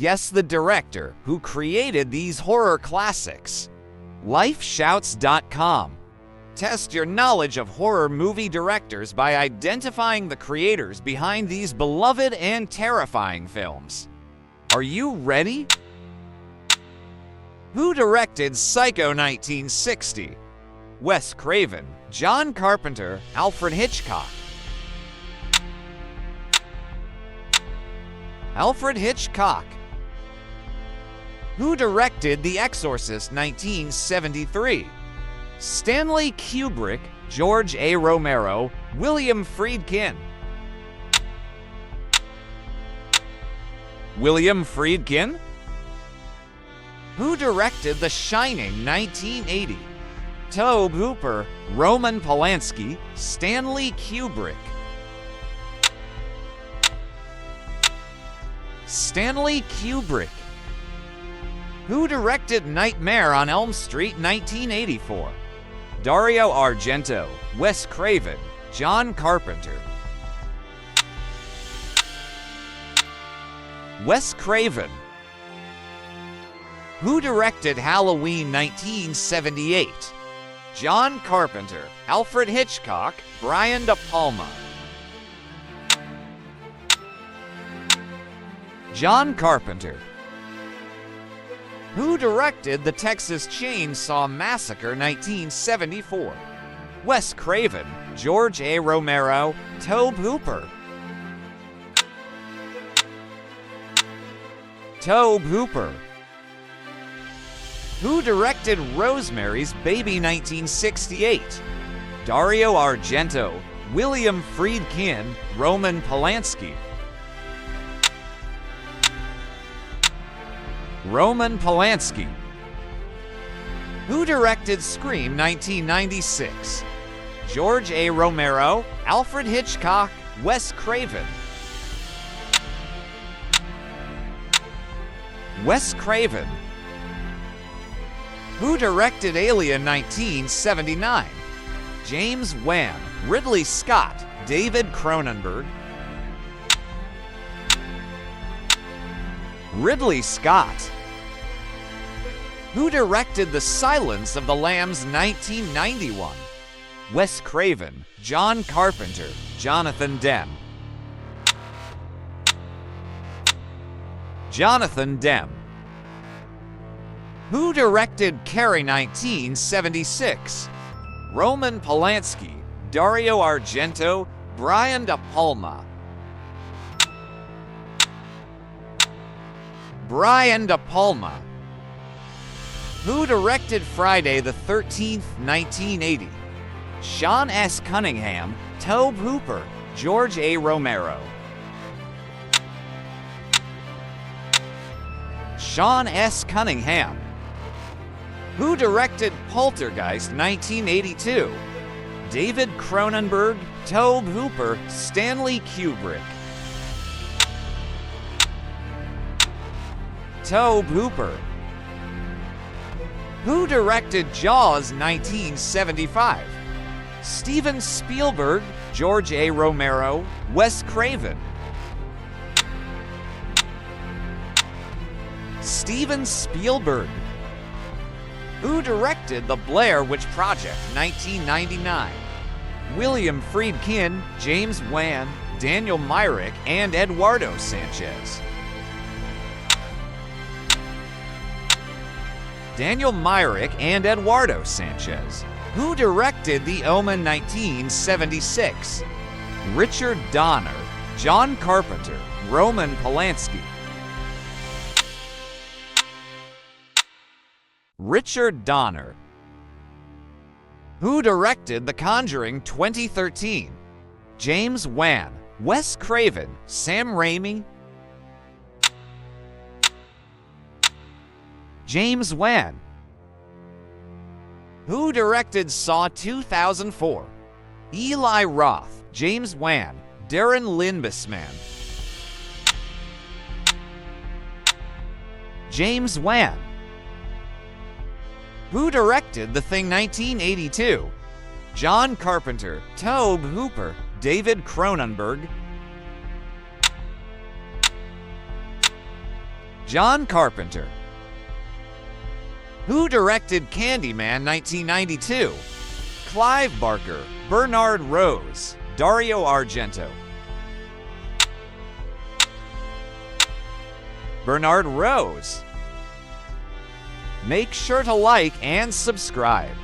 Guess the director who created these horror classics. Lifeshouts.com. Test your knowledge of horror movie directors by identifying the creators behind these beloved and terrifying films. Are you ready? Who directed Psycho 1960? Wes Craven, John Carpenter, Alfred Hitchcock. Alfred Hitchcock. Who directed The Exorcist 1973? Stanley Kubrick, George A. Romero, William Friedkin. William Friedkin? Who directed The Shining 1980? Tobe Hooper, Roman Polanski, Stanley Kubrick. Stanley Kubrick. Who directed Nightmare on Elm Street 1984? Dario Argento, Wes Craven, John Carpenter. Wes Craven. Who directed Halloween 1978? John Carpenter, Alfred Hitchcock, Brian De Palma. John Carpenter. Who directed the Texas Chainsaw Massacre 1974? Wes Craven, George A. Romero, Tobe Hooper. Tobe Hooper. Who directed Rosemary's Baby 1968? Dario Argento, William Friedkin, Roman Polanski. Roman Polanski. Who directed Scream 1996? George A. Romero, Alfred Hitchcock, Wes Craven. Wes Craven. Who directed Alien 1979? James Wan, Ridley Scott, David Cronenberg. Ridley Scott. Who directed The Silence of the Lambs 1991? Wes Craven, John Carpenter, Jonathan Demme. Jonathan Demme. Who directed Carrie 1976? Roman Polanski, Dario Argento, Brian De Palma. Brian De Palma. Who directed Friday the 13th, 1980? Sean S. Cunningham, Tobe Hooper, George A. Romero. Sean S. Cunningham. Who directed Poltergeist 1982? David Cronenberg, Tobe Hooper, Stanley Kubrick. Tobe Hooper. Who directed Jaws 1975? Steven Spielberg, George A. Romero, Wes Craven. Steven Spielberg. Who directed The Blair Witch Project 1999? William Friedkin, James Wan, Daniel Myrick, and Eduardo Sanchez. Daniel Myrick and Eduardo Sanchez. Who directed The Omen 1976? Richard Donner, John Carpenter, Roman Polanski. Richard Donner. Who directed The Conjuring 2013? James Wan, Wes Craven, Sam Raimi. James Wan. Who directed Saw 2004? Eli Roth, James Wan, Darren Lynn-Bisman. James Wan. Who directed The Thing 1982? John Carpenter, Tobe Hooper, David Cronenberg. John Carpenter. Who directed Candyman 1992? Clive Barker, Bernard Rose, Dario Argento. Bernard Rose. Make sure to like and subscribe.